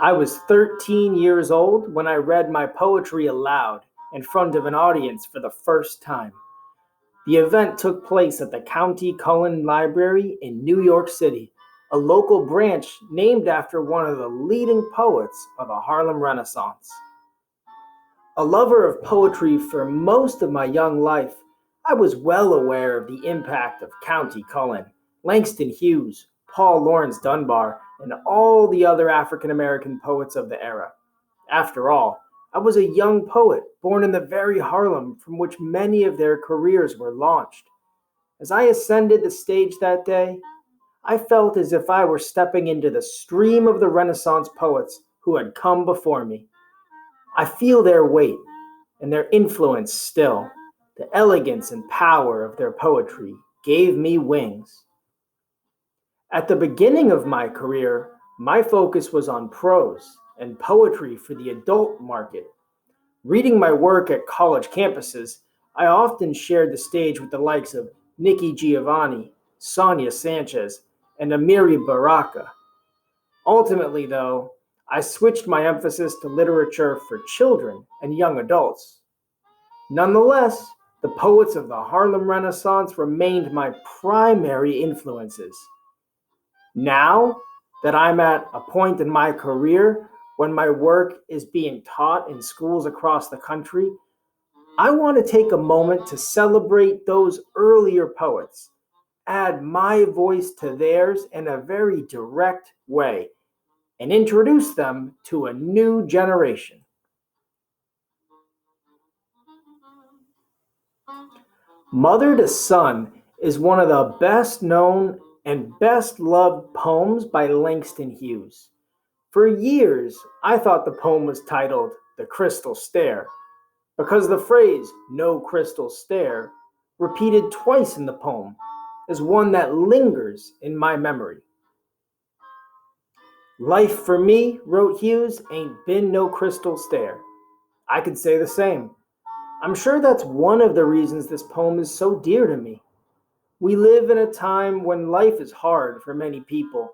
I was 13 years old when I read my poetry aloud in front of an audience for the first time. The event took place at the County Cullen Library in New York City, a local branch named after one of the leading poets of the Harlem Renaissance. A lover of poetry for most of my young life, I was well aware of the impact of County Cullen, Langston Hughes, Paul Laurence Dunbar, and all the other African American poets of the era. After all, I was a young poet born in the very Harlem from which many of their careers were launched. As I ascended the stage that day, I felt as if I were stepping into the stream of the Renaissance poets who had come before me. I feel their weight and their influence still. The elegance and power of their poetry gave me wings. At the beginning of my career, my focus was on prose and poetry for the adult market. Reading my work at college campuses, I often shared the stage with the likes of Nikki Giovanni, Sonia Sanchez, and Amiri Baraka. Ultimately, though, I switched my emphasis to literature for children and young adults. Nonetheless, the poets of the Harlem Renaissance remained my primary influences. Now that I'm at a point in my career when my work is being taught in schools across the country, I want to take a moment to celebrate those earlier poets, add my voice to theirs in a very direct way, and introduce them to a new generation. Mother to Son is one of the best known and best loved poems by Langston Hughes. For years, I thought the poem was titled The Crystal Stair because the phrase, no crystal stair, repeated twice in the poem, is one that lingers in my memory. Life for me, wrote Hughes, ain't been no crystal stair. I could say the same. I'm sure that's one of the reasons this poem is so dear to me. We live in a time when life is hard for many people,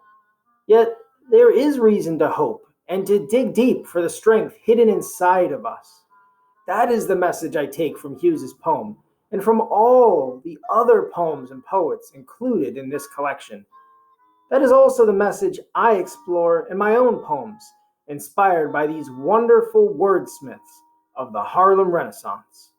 yet there is reason to hope and to dig deep for the strength hidden inside of us. That is the message I take from Hughes's poem and from all the other poems and poets included in this collection. That is also the message I explore in my own poems, inspired by these wonderful wordsmiths of the Harlem Renaissance.